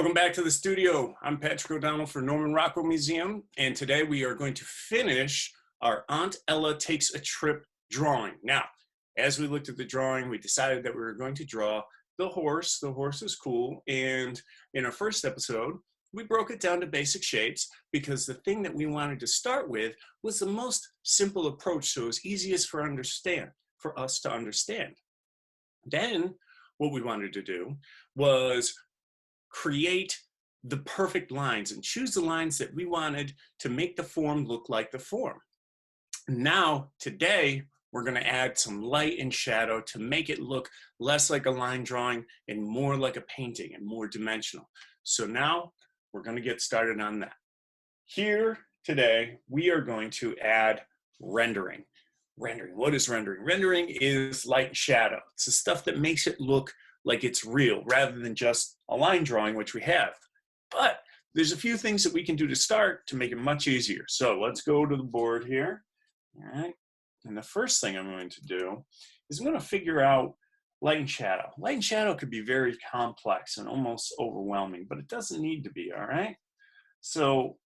Welcome back to the studio. I'm Patrick O'Donnell for Norman Rockwell Museum, and today we are going to finish our Aunt Ella Takes a Trip drawing. Now, as we looked at the drawing, we decided that we were going to draw the horse. The horse is cool, and in our first episode, we broke it down to basic shapes because the thing that we wanted to start with was the most simple approach, so it was easiest for us to understand. Then, what we wanted to do was create the perfect lines and choose the lines that we wanted to make the form look like the form. Now, today, we're going to add some light and shadow to make it look less like a line drawing and more like a painting and more dimensional. So now we're going to get started on that. Here today, we are going to add rendering. Rendering, what is rendering? Rendering is light and shadow. It's the stuff that makes it look like it's real rather than just a line drawing, which we have. But there's a few things that we can do to start to make it much easier. So let's go to the board here. All right. And the first thing I'm going to do is I'm going to figure out light and shadow. Light and shadow could be very complex and almost overwhelming, but it doesn't need to be, all right? So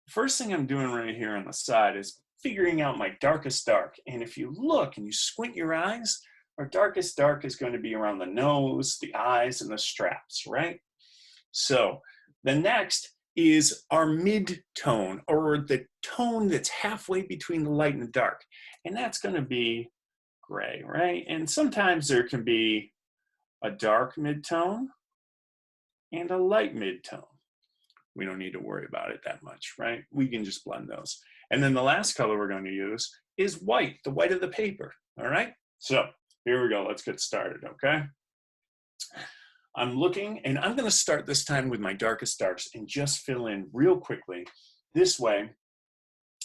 first thing I'm doing right here on the side is figuring out my darkest dark. And if you look and you squint your eyes, our darkest dark is going to be around the nose, the eyes, and the straps, right? So the next is our mid-tone, or the tone that's halfway between the light and the dark. And that's going to be gray, right? And sometimes there can be a dark mid-tone and a light mid-tone. We don't need to worry about it that much, right? We can just blend those. And then the last color we're going to use is white, the white of the paper, all right? So here we go, let's get started, okay? I'm looking, and I'm gonna start this time with my darkest darks and just fill in real quickly. This way,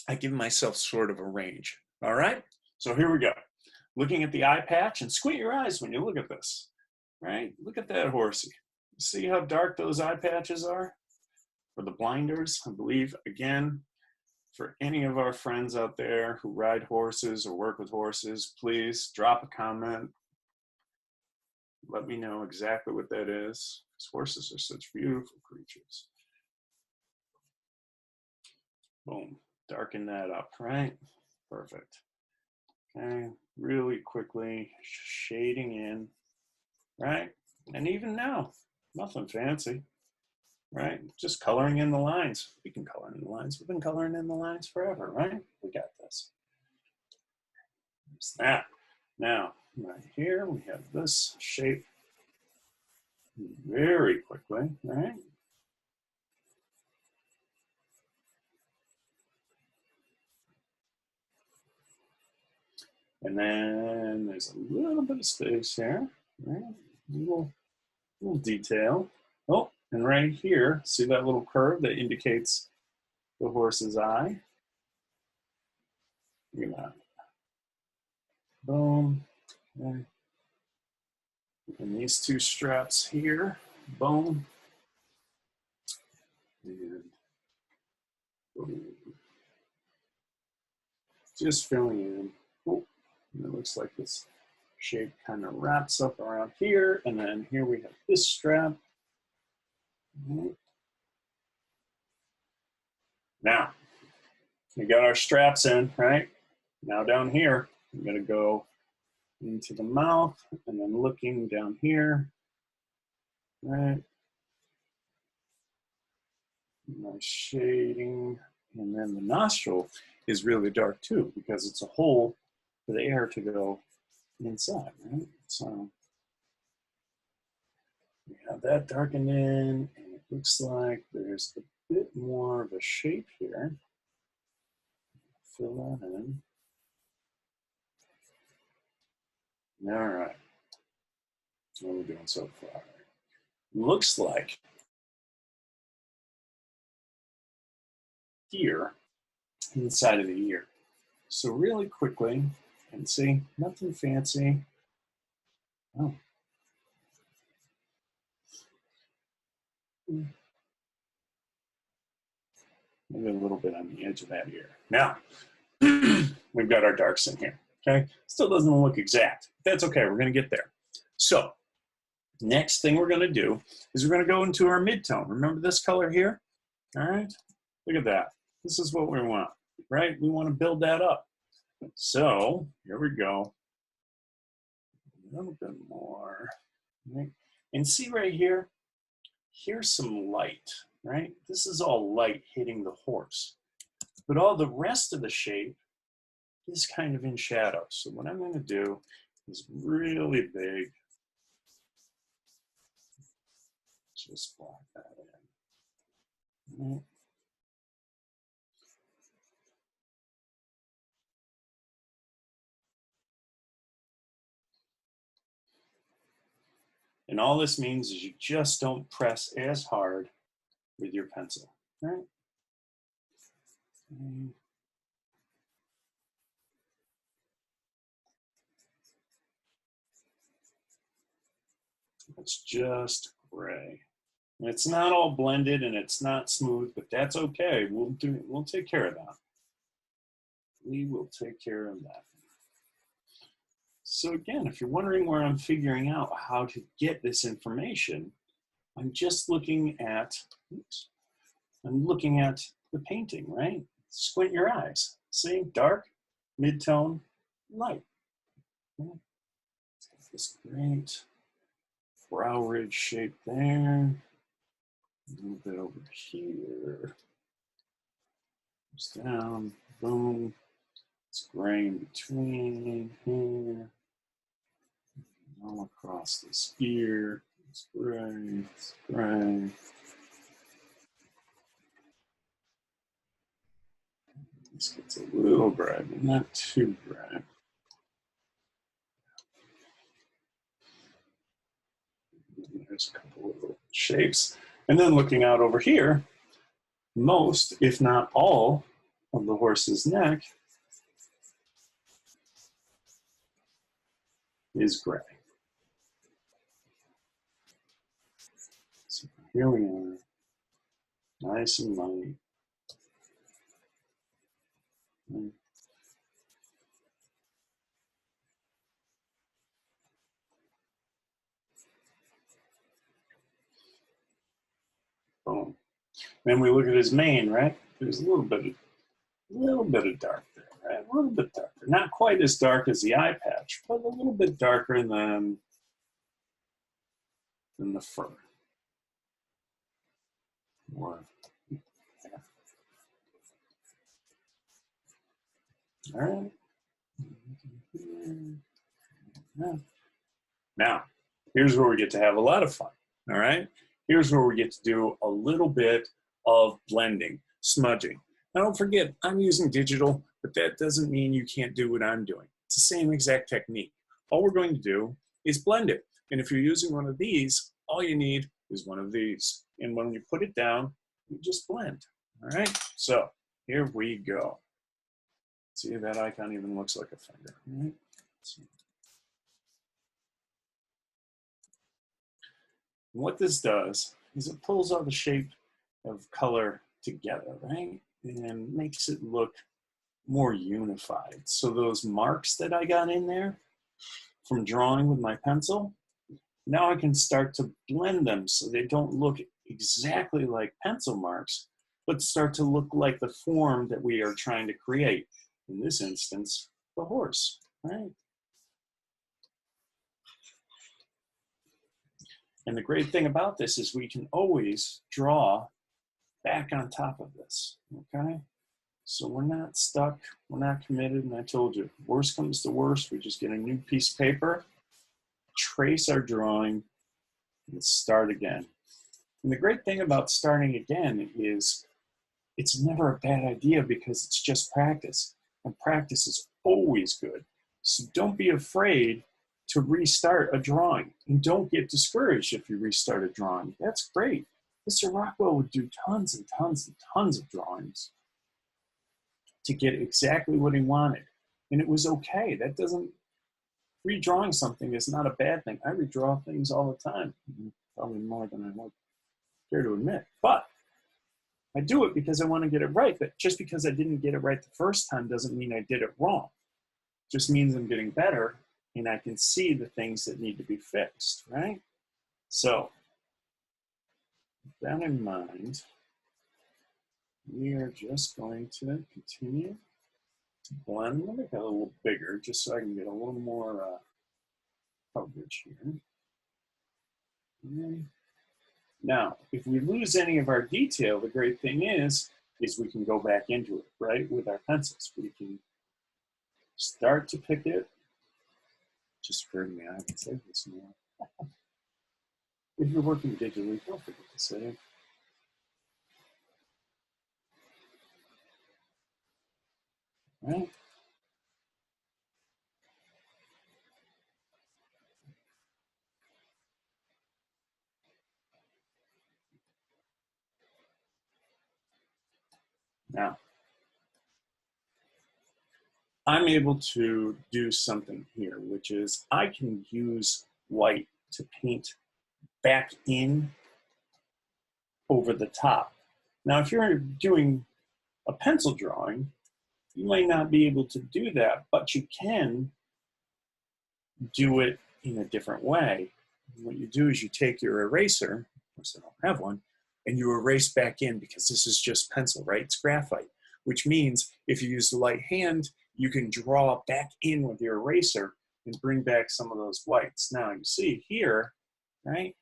I give myself sort of a range, all right? So here we go. Looking at the eye patch, and squint your eyes when you look at this, right? Look at that horsey. See how dark those eye patches are? For the blinders, I believe, again, for any of our friends out there who ride horses or work with horses, please drop a comment. Let me know exactly what that is, because horses are such beautiful creatures. Boom, darken that up, right? Perfect. Okay, really quickly shading in, right? And even now, nothing fancy, right? Just coloring in the lines. We can color in the lines. We've been coloring in the lines forever, right? We got this. There's that. Now, right here, we have this shape very quickly, right? And then there's a little bit of space here, right? Little detail. Oh, and right here, see that little curve that indicates the horse's eye? Look at that. Boom. Okay. And these two straps here, boom. And boom. Just filling in. Oh, and it looks like this shape kind of wraps up around here. And then here we have this strap. Now, we got our straps in, right? Now down here, I'm going to go into the mouth and then looking down here, right? Nice shading. And then the nostril is really dark too because it's a hole for the air to go inside, right? So we have that darkened in, and it looks like there's a bit more of a shape here. Fill that in. All right. What are we doing so far? Looks like here, inside of the ear. So really quickly, and see, nothing fancy. Oh. Maybe a little bit on the edge of that ear. Now, we've got our darks in here, okay? Still doesn't look exact. That's okay, we're gonna get there. So, Next thing we're gonna do is we're gonna go into our mid-tone. Remember this color here? All right, look at that. This is what we want, right? We wanna build that up. So here we go. A little bit more, right? And see right here, here's some light, right? This is all light hitting the horse. But all the rest of the shape is kind of in shadow. So what I'm gonna do is really big, just block that in. Right. And all this means is you just don't press as hard with your pencil, right? It's just gray. And it's not all blended and it's not smooth, but that's okay. We'll take care of that. We will take care of that. So again, if you're wondering where I'm figuring out how to get this information, I'm just looking at, oops, I'm looking at the painting, right? Squint your eyes. See, dark, mid-tone, light. Okay. Let's get this great brow ridge shape there. A little bit over here. Just down, boom. It's gray in between here. All across this ear. It's gray, it's gray. This gets a little gray, but not too gray. There's a couple of little shapes. And then looking out over here, most, if not all, of the horse's neck is gray. So here we are, nice and light. Boom. Then we look at his mane, right? There's a little bit of dark there, right? A little bit darker. Not quite as dark as the eye patch, but a little bit darker than the fur. Or, yeah. All right. Now, here's where we get to have a lot of fun, all right? Here's where we get to do a little bit of blending, smudging. Now don't forget, I'm using digital, but that doesn't mean you can't do what I'm doing. It's the same exact technique. All we're going to do is blend it. And if you're using one of these, all you need is one of these. And when you put it down, you just blend, all right? So here we go. See, that icon even looks like a finger, right? What this does is it pulls all the shape of color together, right? And makes it look more unified. So those marks that I got in there from drawing with my pencil, now I can start to blend them so they don't look exactly like pencil marks, but start to look like the form that we are trying to create. In this instance, the horse, right? And the great thing about this is we can always draw back on top of this, okay? So we're not stuck, we're not committed, and I told you, worst comes to worst, we just get a new piece of paper, trace our drawing, and start again. And the great thing about starting again is it's never a bad idea because it's just practice, and practice is always good. So don't be afraid to restart a drawing, and don't get discouraged if you restart a drawing. That's great. Mr. Rockwell would do tons and tons and tons of drawings to get exactly what he wanted. And it was okay. That doesn't, redrawing something is not a bad thing. I redraw things all the time, probably more than I would care to admit. But I do it because I want to get it right. But just because I didn't get it right the first time doesn't mean I did it wrong. It just means I'm getting better and I can see the things that need to be fixed, right? So, with that in mind, we are just going to continue to blend. Let me make it a little bigger just so I can get a little more coverage here. Okay. Now, if we lose any of our detail, the great thing is we can go back into it, right, with our pencils. We can start to pick it. Just for me, I can save this now. If you're working digitally, don't forget to save. Right? Now, I'm able to do something here, which is I can use white to paint back in over the top. Now, if you're doing a pencil drawing, you might not be able to do that, but you can do it in a different way. What you do is you take your eraser, of course I don't have one, and you erase back in because this is just pencil, right? It's graphite, which means if you use the light hand, you can draw back in with your eraser and bring back some of those whites. Now you see here, right?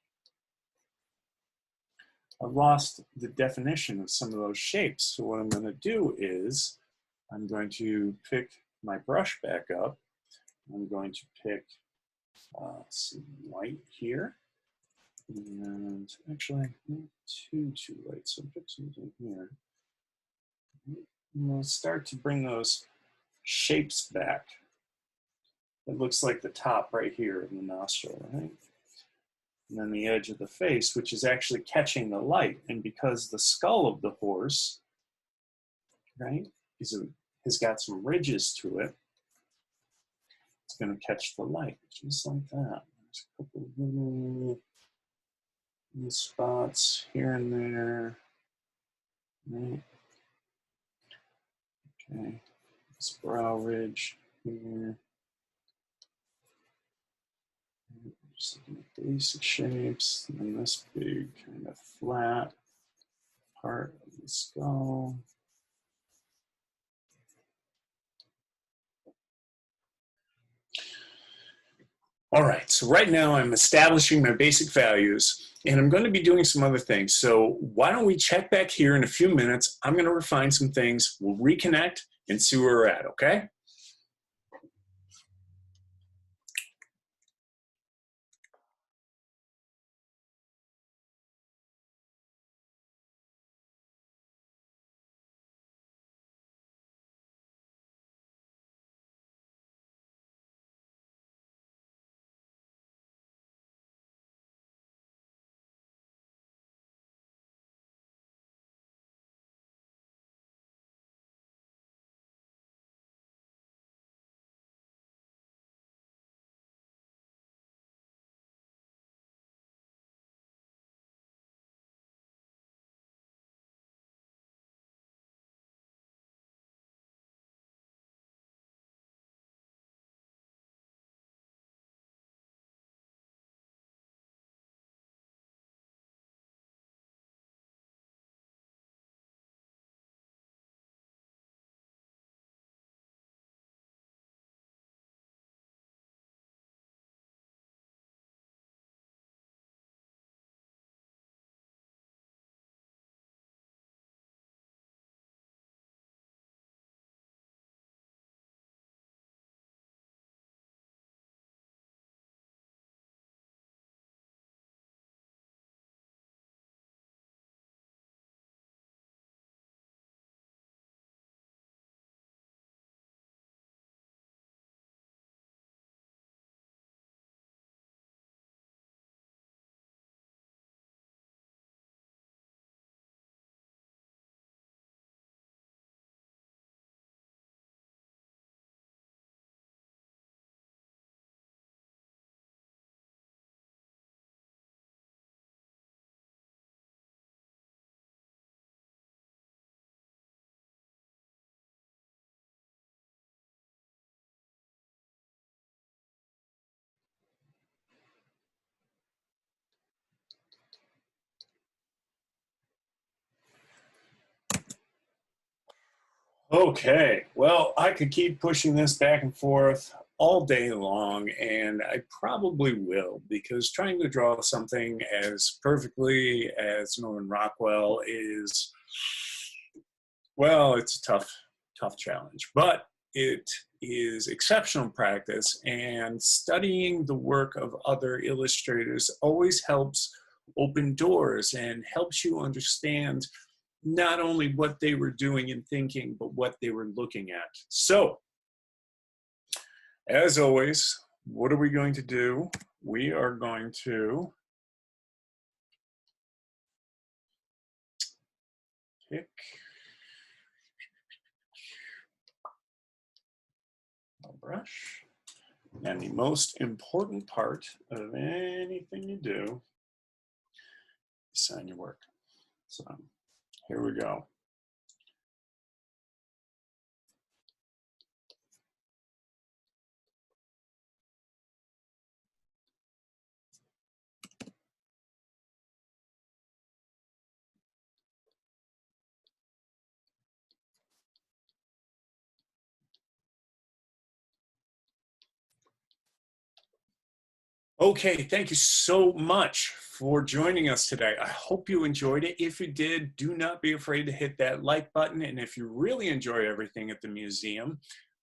I've lost the definition of some of those shapes. So what I'm going to do is I'm going to pick my brush back up. I'm going to pick some white here. And actually, not too light, so I'll pick something here. And we'll start to bring those shapes back. It looks like the top right here in the nostril, right? And then the edge of the face, which is actually catching the light. And because the skull of the horse, right, has got some ridges to it, it's going to catch the light, just like that. There's a couple of little spots here and there. Right. Okay. This brow ridge here. Just looking at basic shapes. And then this big kind of flat part of the skull. All right, so right now I'm establishing my basic values and I'm going to be doing some other things. So why don't we check back here in a few minutes? I'm going to refine some things. We'll reconnect and see where we're at, okay? Okay, well, I could keep pushing this back and forth all day long, and I probably will, because trying to draw something as perfectly as Norman Rockwell is, well, it's a tough challenge, but it is exceptional practice, and studying the work of other illustrators always helps open doors and helps you understand not only what they were doing and thinking, but what they were looking at. So, as always, what are we going to do? We are going to pick a brush. And the most important part of anything you do is sign your work. So, here we go. Okay, thank you so much for joining us today. I hope you enjoyed it. If you did, do not be afraid to hit that like button. And if you really enjoy everything at the museum,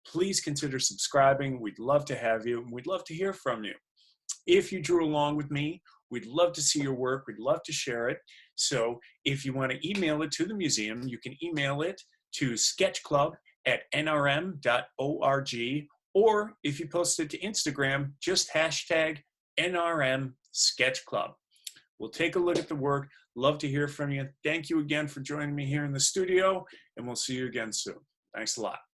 please consider subscribing. We'd love to have you, and we'd love to hear from you. If you drew along with me, we'd love to see your work. We'd love to share it. So if you want to email it to the museum, you can email it to sketchclub@nrm.org. Or if you post it to Instagram, just hashtag NRM Sketch Club. We'll take a look at the work. Love to hear from you. Thank you again for joining me here in the studio, and we'll see you again soon. Thanks a lot.